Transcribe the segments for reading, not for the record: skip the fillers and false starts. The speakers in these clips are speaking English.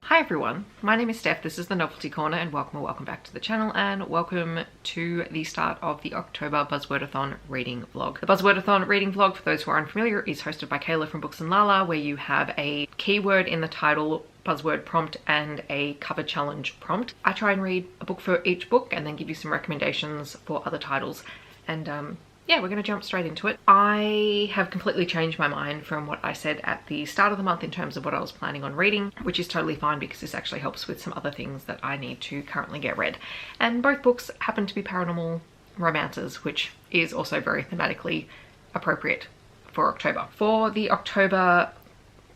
Hi everyone, my name is Steph, this is the Novelty Corner, and welcome back to the channel, and welcome to the start of the October Buzzwordathon reading vlog. The Buzzwordathon reading vlog, for those who are unfamiliar, is hosted by Kayla from Books and Lala, where you have a keyword in the title, buzzword prompt, and a cover challenge prompt. I try and read a book for each book and then give you some recommendations for other titles, and yeah, we're going to jump straight into it. I have completely changed my mind from what I said at the start of the month in terms of what I was planning on reading, which is totally fine because this actually helps with some other things that I need to currently get read. And both books happen to be paranormal romances, which is also very thematically appropriate for October. For the October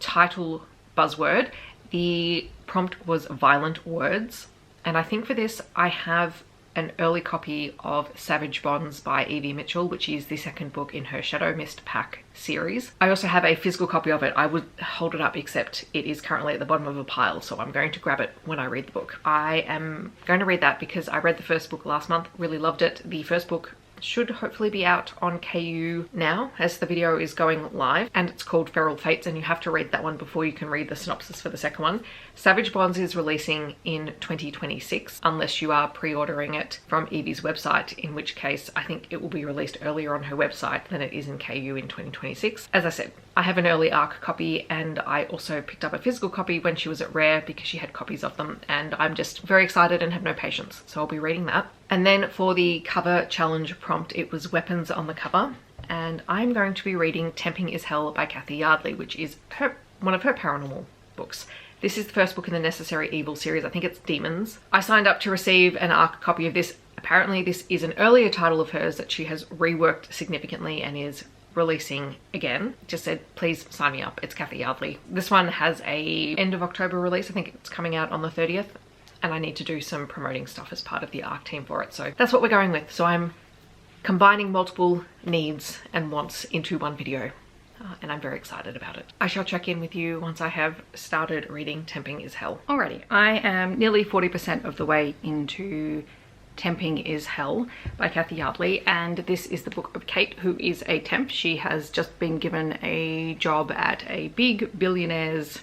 title buzzword, the prompt was violent words. And I think for this I have an early copy of Savage Bonds by Evie Mitchell, which is the second book in her Shadow Mist Pack series. I also have a physical copy of it. I would hold it up, except it is currently at the bottom of a pile, so I'm going to grab it when I read the book. I am going to read that because I read the first book last month, really loved it. The first book should hopefully be out on KU now as the video is going live, and it's called Feral Fates, and you have to read that one before you can read the synopsis for the second one. Savage Bonds is releasing in 2026 unless you are pre-ordering it from Evie's website, in which case I think it will be released earlier on her website than it is in KU in 2026. As I said, I have an early ARC copy, and I also picked up a physical copy when she was at Rare because she had copies of them, and I'm just very excited and have no patience, so I'll be reading that. And then for the cover challenge prompt, it was weapons on the cover, and I'm going to be reading Temping Is Hell by Cathy Yardley, which is one of her paranormal books. This is the first book in the Necessary Evil series. I think it's Demons. I signed up to receive an ARC copy of this. Apparently this is an earlier title of hers that she has reworked significantly and is releasing again. Just said, please sign me up. It's Cathy Yardley. This one has a end of October release. I think it's coming out on the 30th. And I need to do some promoting stuff as part of the ARC team for it. So that's what we're going with. So I'm combining multiple needs and wants into one video. And I'm very excited about it. I shall check in with you once I have started reading Temping Is Hell. Alrighty, I am nearly 40% of the way into Temping Is Hell by Cathy Yardley, and this is the book of Kite, who is a temp. She has just been given a job at a big billionaire's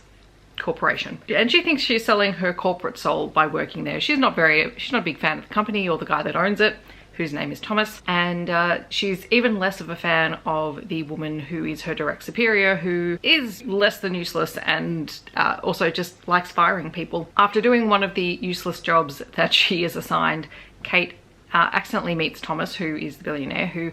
corporation, and she thinks she's selling her corporate soul by working there. She's not a big fan of the company or the guy that owns it, whose name is Thomas, and she's even less of a fan of the woman who is her direct superior, who is less than useless and also just likes firing people. After doing one of the useless jobs that she is assigned, Kate accidentally meets Thomas, who is the billionaire, who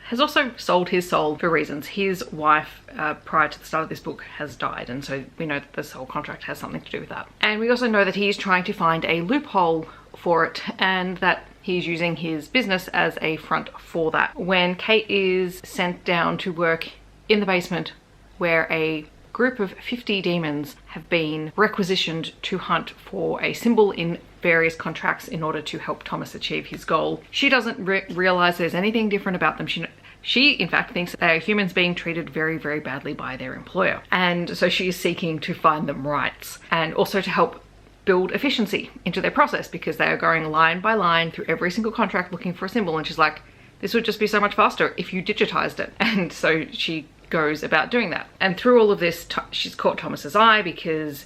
has also sold his soul for reasons. His wife, prior to the start of this book, has died, and so we know that the soul contract has something to do with that. And we also know that he's trying to find a loophole for it, and that he's using his business as a front for that. When Kate is sent down to work in the basement where a group of 50 demons have been requisitioned to hunt for a symbol in various contracts in order to help Thomas achieve his goal, she doesn't realize there's anything different about them. She in fact thinks that they are humans being treated very, very badly by their employer. And so she is seeking to find them rights, and also to help build efficiency into their process, because they are going line by line through every single contract looking for a symbol, and she's like, this would just be so much faster if you digitized it. And so she goes about doing that. And through all of this, she's caught Thomas's eye because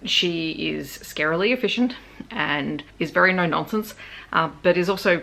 she is scarily efficient and is very no-nonsense, but is also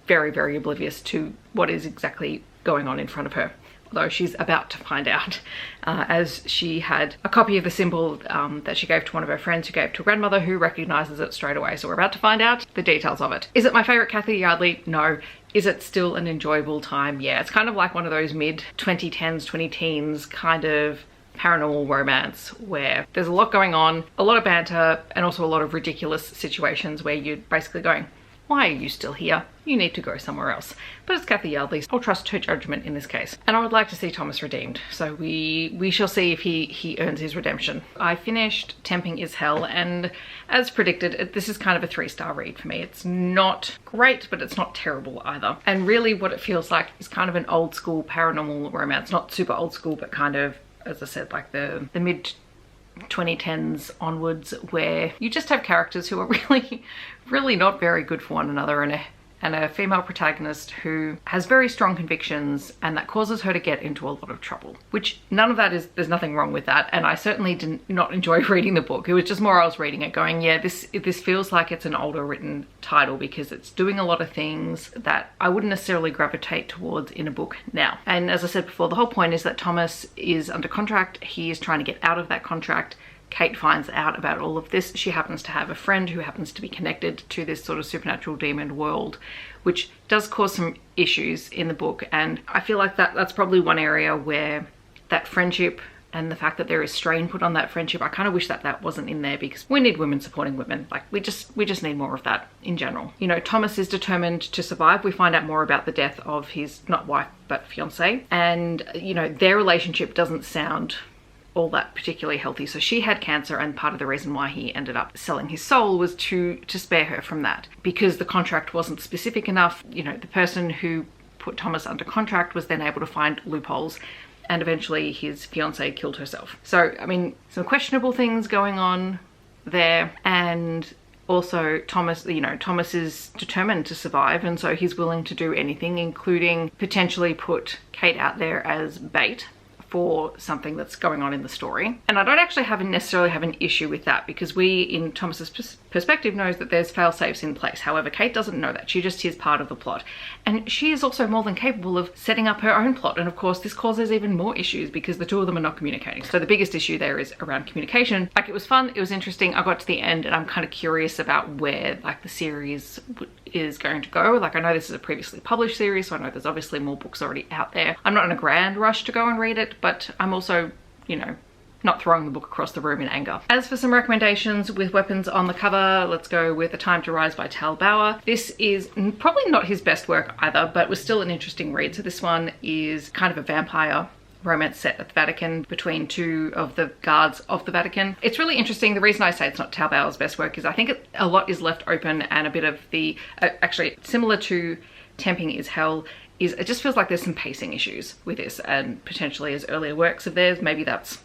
very, very oblivious to what is exactly going on in front of her. Although she's about to find out, as she had a copy of the symbol that she gave to one of her friends, who gave to a grandmother, who recognizes it straight away. So we're about to find out the details of it. Is it my favorite Cathy Yardley? No. Is it still an enjoyable time? Yeah, it's kind of like one of those mid-2010s, 20-teens kind of paranormal romance where there's a lot going on, a lot of banter, and also a lot of ridiculous situations where you're basically going, why are you still here? You need to go somewhere else. But it's Cathy Yardley. I'll trust her judgment in this case. And I would like to see Thomas redeemed. So we shall see if he earns his redemption. I finished Temping Is Hell, and as predicted, this is kind of a 3-star read for me. It's not great, but it's not terrible either. And really what it feels like is kind of an old school paranormal romance. Not super old school, but kind of, as I said, like the mid 2010s onwards, where you just have characters who are really not very good for one another, and and a female protagonist who has very strong convictions, and that causes her to get into a lot of trouble. Which none of that is, there's nothing wrong with that, and I certainly did not enjoy reading the book. It was just more I was reading it going, yeah, this feels like it's an older written title because it's doing a lot of things that I wouldn't necessarily gravitate towards in a book now. And as I said before, the whole point is that Thomas is under contract. He is trying to get out of that contract. Kate finds out about all of this. She happens to have a friend who happens to be connected to this sort of supernatural demon world, which does cause some issues in the book. And I feel like that's probably one area where that friendship and the fact that there is strain put on that friendship, I kind of wish that that wasn't in there, because we need women supporting women. Like we just need more of that in general. You know, Thomas is determined to survive. We find out more about the death of his, not wife, but fiance. And, you know, their relationship doesn't sound all that particularly healthy. So she had cancer, and part of the reason why he ended up selling his soul was to spare her from that, because the contract wasn't specific enough. You know, the person who put Thomas under contract was then able to find loopholes, and eventually his fiance killed herself. So I mean, some questionable things going on there. And also Thomas, you know, Thomas is determined to survive, and so he's willing to do anything, including potentially put Kate out there as bait for something that's going on in the story. And I don't actually necessarily have an issue with that, because we, in Thomas's perspective, knows that there's fail-safes in place. However, Kate doesn't know that. She just is part of the plot. And she is also more than capable of setting up her own plot. And of course, this causes even more issues because the two of them are not communicating. So the biggest issue there is around communication. Like, it was fun, it was interesting. I got to the end and I'm kind of curious about where like the series is going to go. Like, I know this is a previously published series, so I know there's obviously more books already out there. I'm not in a grand rush to go and read it, but I'm also, you know, not throwing the book across the room in anger. As for some recommendations with weapons on the cover, let's go with A Time to Rise by Tal Bauer. This is probably not his best work either, but was still an interesting read. So this one is kind of a vampire romance set at the Vatican between two of the guards of the Vatican. It's really interesting. The reason I say it's not Tal Bauer's best work is I think a lot is left open, and a bit of the, actually similar to Temping Is Hell, is it just feels like there's some pacing issues with this, and potentially as earlier works of theirs, maybe that's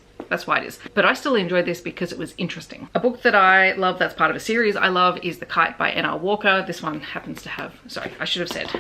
why it is. But I still enjoyed this because it was interesting. A book that I love that's part of a series I love is The Kite by N.R. Walker. This one happens to have, sorry, I should have said,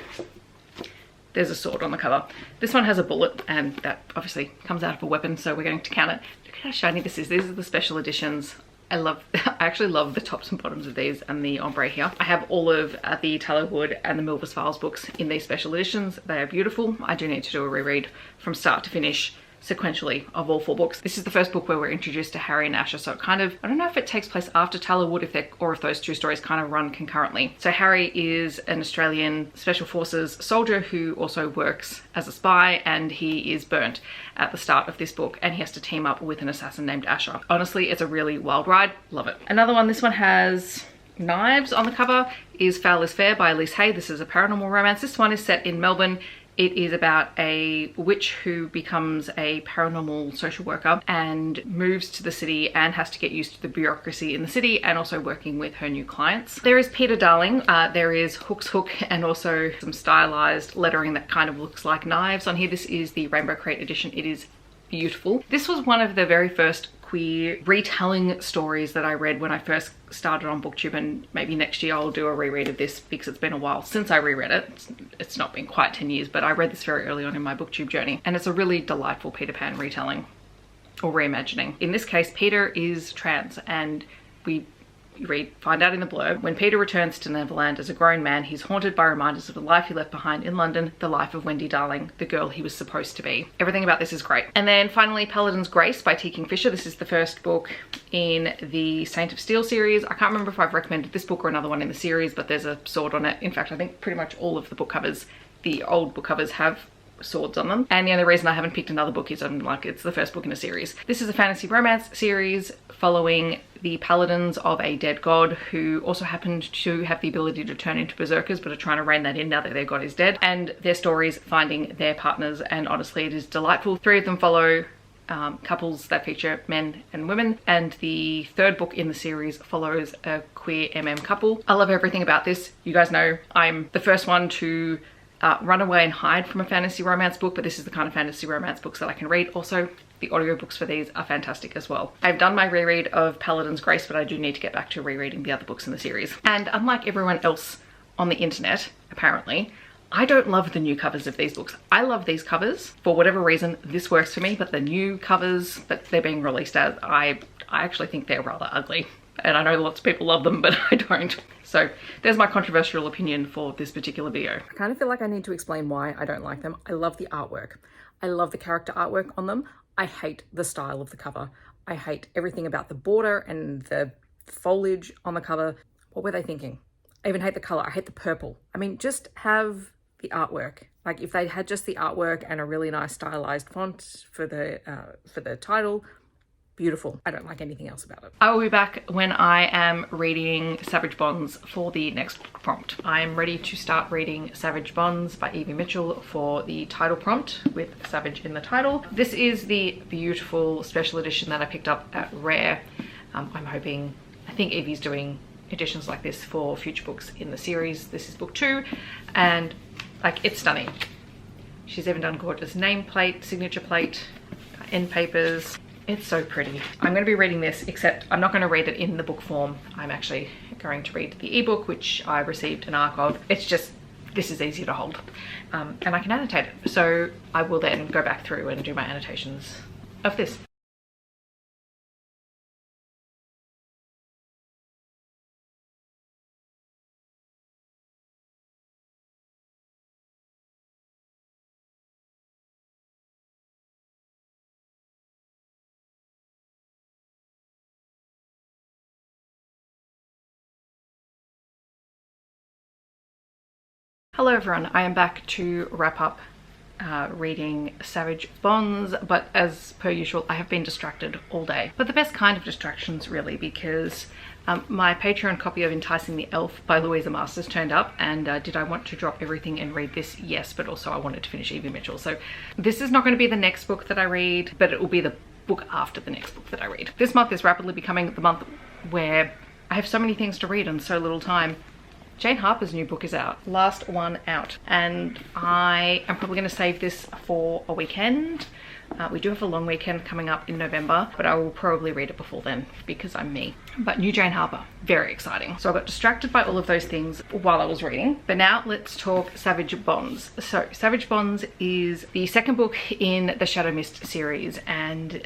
there's a sword on the cover. This one has a bullet, and that obviously comes out of a weapon, so we're going to count it. Look at how shiny this is. These are the special editions. I actually love the tops and bottoms of these, and the ombre here. I have all of the Tallowood and the Milvus Files books in these special editions. They are beautiful. I do need to do a reread from start to finish sequentially of all 4 books. This is the first book where we're introduced to Harry and Asher, so it kind of, I don't know if it takes place after Tallowood, or if those two stories kind of run concurrently. So Harry is an Australian Special Forces soldier who also works as a spy, and he is burnt at the start of this book, and he has to team up with an assassin named Asher. Honestly, it's a really wild ride. Love it. Another one, this one has knives on the cover, is Foul is Fair by Elisse. This is a paranormal romance. This one is set in Melbourne. It is about a witch who becomes a paranormal social worker and moves to the city and has to get used to the bureaucracy in the city, and also working with her new clients. There is Peter Darling, there is Hook's Hook, and also some stylized lettering that kind of looks like knives on here. This is the Rainbow Crate edition. It is beautiful. This was one of the very first queer retelling stories that I read when I first started on BookTube, and maybe next year I'll do a reread of this because it's been a while since I reread it. It's not been quite 10 years, but I read this very early on in my BookTube journey, and it's a really delightful Peter Pan retelling or reimagining. In this case, Peter is trans, and we find out in the blurb, when Peter returns to Neverland as a grown man, he's haunted by reminders of the life he left behind in London, the life of Wendy Darling, the girl he was supposed to be. Everything about this is great. And then finally, Paladin's Grace by T. Kingfisher. This is the first book in the Saint of Steel series. I can't remember if I've recommended this book or another one in the series, but there's a sword on it. In fact, I think pretty much all of the book covers, the old book covers, have swords on them. And the only reason I haven't picked another book is it's the first book in a series. This is a fantasy romance series following the paladins of a dead god who also happened to have the ability to turn into berserkers, but are trying to rein that in now that their god is dead, and their stories finding their partners. And honestly, it is delightful. 3 of them follow couples that feature men and women, and the third book in the series follows a queer couple. I love everything about this. You guys know I'm the first one to run away and hide from a fantasy romance book, but this is the kind of fantasy romance books that I can read. Also, the audiobooks for these are fantastic as well. I've done my reread of Paladin's Grace, but I do need to get back to rereading the other books in the series. And unlike everyone else on the internet, apparently. I don't love the new covers of these books. I love these covers. For whatever reason, this works for me, but the new covers that they're being released as, I actually think they're rather ugly. And I know lots of people love them, but I don't. So there's my controversial opinion for this particular video. I kind of feel like I need to explain why I don't like them. I love the artwork. I love the character artwork on them. I hate the style of the cover. I hate everything about the border and the foliage on the cover. What were they thinking? I even hate the color. I hate the purple. I mean, just have the artwork. Like if they had just the artwork and a really nice stylized font for the title, beautiful. I don't like anything else about it. I will be back when I am reading Savage Bonds for the next prompt. I am ready to start reading Savage Bonds by Evie Mitchell for the title prompt with Savage in the title. This is the beautiful special edition that I picked up at Rare. I'm hoping, I think Evie's doing editions like this for future books in the series. This is book 2 and like it's stunning. She's even done gorgeous nameplate, signature plate, end papers. It's so pretty. I'm going to be reading this, except I'm not going to read it in the book form. I'm actually going to read the ebook, which I received an arc of. It's just, this is easier to hold. And I can annotate it. So I will then go back through and do my annotations of this. Hello everyone, I am back to wrap up reading Savage Bonds, but as per usual I have been distracted all day. But the best kind of distractions really, because my Patreon copy of Enticing the Elf by Louisa Masters turned up, and did I want to drop everything and read this? Yes, but also I wanted to finish Evie Mitchell. So this is not going to be the next book that I read, but it will be the book after the next book that I read. This month is rapidly becoming the month where I have so many things to read and so little time. Jane Harper's new book is out, last one out, and I am probably going to save this for a weekend. We do have a long weekend coming up in November, but I will probably read it before then because I'm me. But new Jane Harper, very exciting. So I got distracted by all of those things while I was reading. But now let's talk Savage Bonds. So Savage Bonds is the second book in the Shadow Mist series, and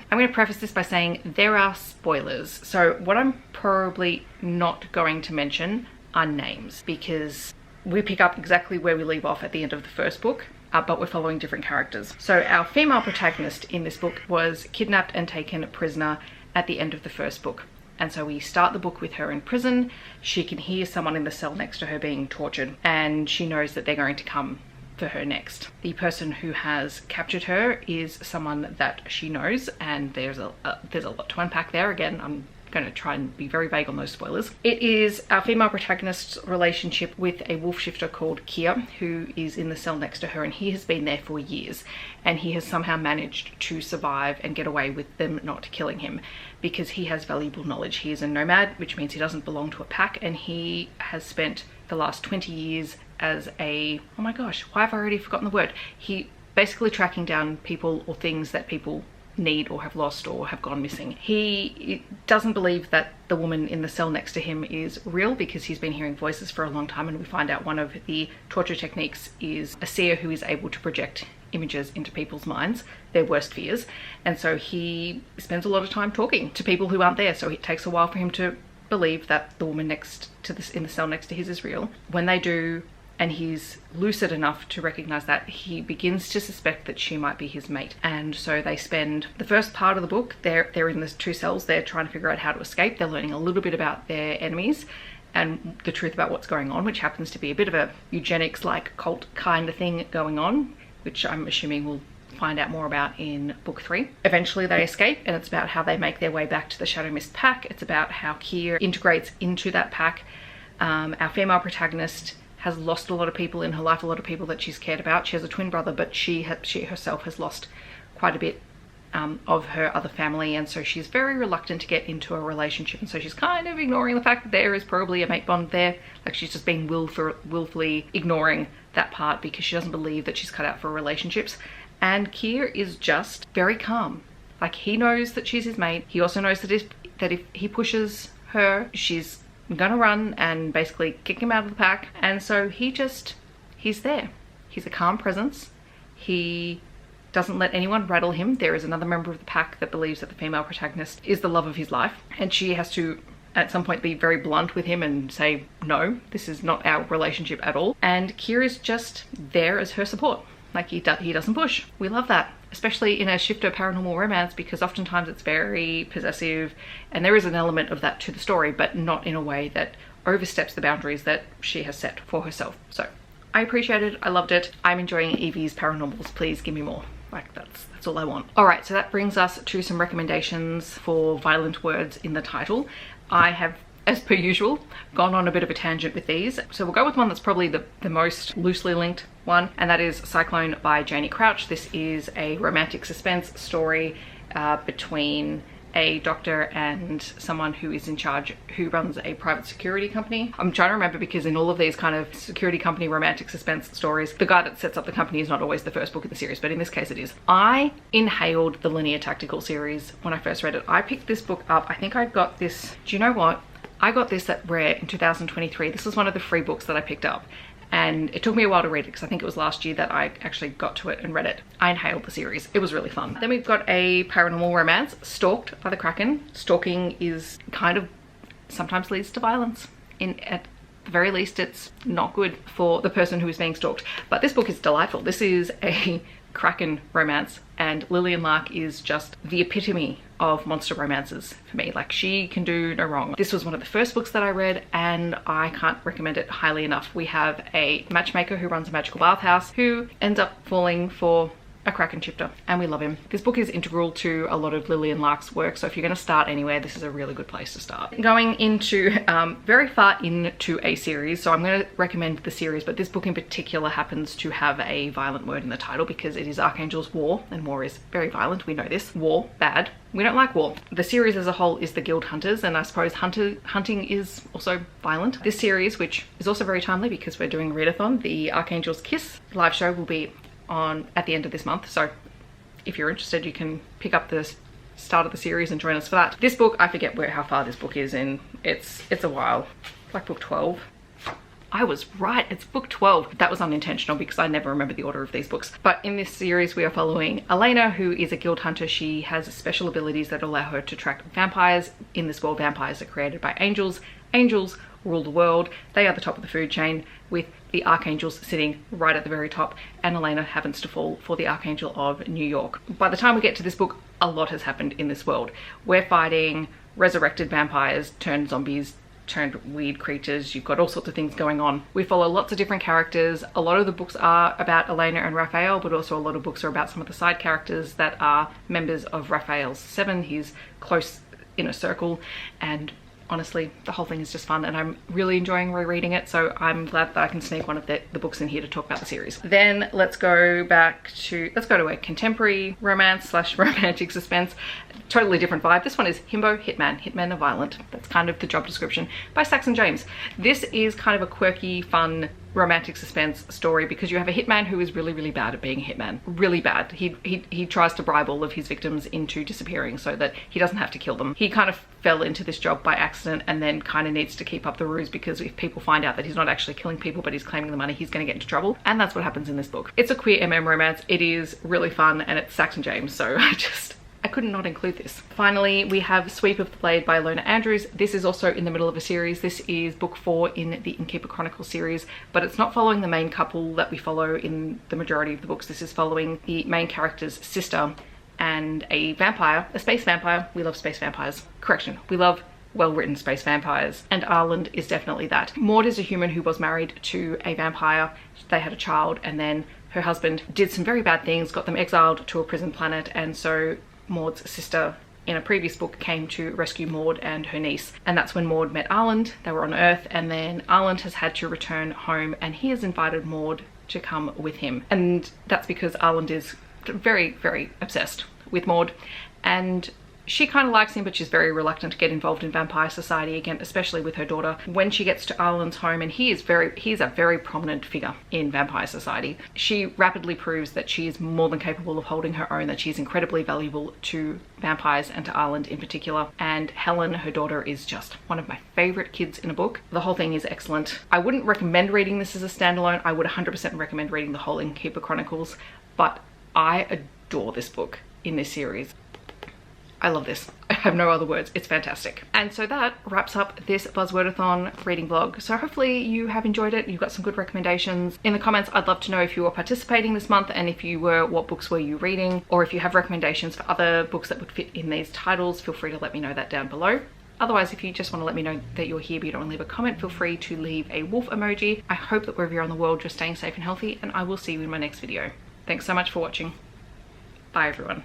I'm going to preface this by saying there are spoilers. So what I'm probably not going to mention are names, because we pick up exactly where we leave off at the end of the first book, but we're following different characters. So our female protagonist in this book was kidnapped and taken prisoner at the end of the first book. And so we start the book with her in prison. She can hear someone in the cell next to her being tortured, and she knows that they're going to come for her next. The person who has captured her is someone that she knows, and there's a lot to unpack there. Again, I'm going to try and be very vague on those spoilers. It is our female protagonist's relationship with a wolf shifter called Kia, who is in the cell next to her, and he has been there for years, and he has somehow managed to survive and get away with them not killing him because he has valuable knowledge. He is a nomad, which means he doesn't belong to a pack, and he has spent the last 20 years as a, oh my gosh, why have I already forgotten the word? He basically tracking down people or things that people need or have lost or have gone missing. He doesn't believe that the woman in the cell next to him is real because he's been hearing voices for a long time, and we find out one of the torture techniques is a seer who is able to project images into people's minds, their worst fears, and so he spends a lot of time talking to people who aren't there. So it takes a while for him to believe that the woman next to this in the cell next to his is real. When they do, and he's lucid enough to recognize that, he begins to suspect that she might be his mate. And so they spend the first part of the book, they're in the two cells, they're trying to figure out how to escape. They're learning a little bit about their enemies and the truth about what's going on, which happens to be a bit of a eugenics like cult kind of thing going on, which I'm assuming we'll find out more about in book 3. Eventually they escape, and it's about how they make their way back to the Shadow Mist pack. It's about how Kia integrates into that pack. Our female protagonist has lost a lot of people in her life, a lot of people that she's cared about. She has a twin brother, but she herself has lost quite a bit of her other family, and so she's very reluctant to get into a relationship, and so she's kind of ignoring the fact that there is probably a mate bond there. Like, she's just been willfully ignoring that part because she doesn't believe that she's cut out for relationships. And Kia is just very calm. Like, he knows that she's his mate. He also knows that if he pushes her, she's gonna run and basically kick him out of the pack. And so he's there. He's a calm presence. He doesn't let anyone rattle him. There is another member of the pack that believes that the female protagonist is the love of his life, and she has to at some point be very blunt with him and say, no, this is not our relationship at all. And Kira's just there as her support. Like, he doesn't push. We love that, especially in a shifter paranormal romance, because oftentimes it's very possessive, and there is an element of that to the story, but not in a way that oversteps the boundaries that she has set for herself. So I appreciate it. I loved it. I'm enjoying Evie's paranormals. Please give me more. Like, that's all I want. All right, so that brings us to some recommendations for violent words in the title. I have, as per usual, gone on a bit of a tangent with these. So we'll go with one that's probably the most loosely linked one, and that is Cyclone by Janie Crouch. This is a romantic suspense story between a doctor and someone who is in charge, who runs a private security company. I'm trying to remember, because in all of these kind of security company romantic suspense stories, the guy that sets up the company is not always the first book in the series, but in this case it is. I inhaled the Linear Tactical series when I first read it. I picked this book up, I think I got this, do you know what? I got this at Rare in 2023. This was one of the free books that I picked up. And it took me a while to read it, because I think it was last year that I actually got to it and read it. I inhaled the series. It was really fun. Then we've got a paranormal romance, Stalked by the Kraken. Stalking is kind of sometimes leads to violence. At the very least, it's not good for the person who is being stalked. But this book is delightful. This is a Kraken romance, and Lillian Lark is just the epitome of monster romances for me. Like, she can do no wrong. This was one of the first books that I read, and I can't recommend it highly enough. We have a matchmaker who runs a magical bathhouse who ends up falling for a Kraken shifter, and we love him. This book is integral to a lot of Lillian Lark's work, so if you're going to start anywhere, this is a really good place to start. Going into very far into a series, so I'm going to recommend the series, but this book in particular happens to have a violent word in the title, because it is Archangel's War, and war is very violent. We know this. War, bad. We don't like war. The series as a whole is the Guild Hunters, and I suppose hunting is also violent. This series, which is also very timely because we're doing Readathon, the Archangel's Kiss live show will be on at the end of this month, so if you're interested, you can pick up the start of the series and join us for that. This book, I forget how far this book is in. It's a while. Like book 12. I was right, it's book 12. That was unintentional because I never remember the order of these books. But in this series, we are following Ilona, who is a guild hunter. She has special abilities that allow her to track vampires. In this world, vampires are created by angels. Angels rule the world. They are the top of the food chain, with the archangels sitting right at the very top, and Ilona happens to fall for the Archangel of New York. By the time we get to this book, a lot has happened in this world. We're fighting resurrected vampires turned zombies turned weird creatures. You've got all sorts of things going on. We follow lots of different characters. A lot of the books are about Elena and Raphael, but also a lot of books are about some of the side characters that are members of Raphael's seven, his close inner circle, and honestly, the whole thing is just fun, and I'm really enjoying rereading it, so I'm glad that I can sneak one of the books in here to talk about the series. Then let's go to a contemporary romance / romantic suspense. Totally different vibe. This one is Himbo, Hitman. Hitmen are violent. That's kind of the job description, by Saxon James. This is kind of a quirky, fun romantic suspense story, because you have a hitman who is really, really bad at being a hitman. Really bad. He tries to bribe all of his victims into disappearing so that he doesn't have to kill them. He kind of fell into this job by accident, and then kind of needs to keep up the ruse, because if people find out that he's not actually killing people but he's claiming the money, he's going to get into trouble. And that's what happens in this book. It's a queer MM romance. It is really fun, and it's Saxon James, so I couldn't not include this. Finally, we have Sweep of the Blade by Ilona Andrews. This is also in the middle of a series. This is book 4 in the Innkeeper Chronicles series, but it's not following the main couple that we follow in the majority of the books. This is following the main character's sister and a vampire, a space vampire. We love space vampires. Correction, we love well-written space vampires, and Arland is definitely that. Maud is a human who was married to a vampire. They had a child, and then her husband did some very bad things, got them exiled to a prison planet, and so Maud's sister in a previous book came to rescue Maud and her niece, and that's when Maud met Arland. They were on Earth, and then Arland has had to return home, and he has invited Maud to come with him, and that's because Arland is very, very obsessed with Maud, and She kind of likes him, but she's very reluctant to get involved in vampire society again, especially with her daughter. When she gets to Arlen's home, and he is a very prominent figure in vampire society, she rapidly proves that she is more than capable of holding her own, that she's incredibly valuable to vampires and to Arlen in particular. And Helen, her daughter, is just one of my favorite kids in a book. The whole thing is excellent. I wouldn't recommend reading this as a standalone. I would 100% recommend reading the whole Innkeeper Chronicles, but I adore this book in this series. I love this. I have no other words. It's fantastic. And so that wraps up this Buzzwordathon reading vlog. So hopefully you have enjoyed it. You've got some good recommendations. In the comments, I'd love to know if you were participating this month, and if you were, what books were you reading? Or if you have recommendations for other books that would fit in these titles, feel free to let me know that down below. Otherwise, if you just want to let me know that you're here but you don't want to leave a comment, feel free to leave a wolf emoji. I hope that wherever you're in the world, you're staying safe and healthy, and I will see you in my next video. Thanks so much for watching. Bye everyone.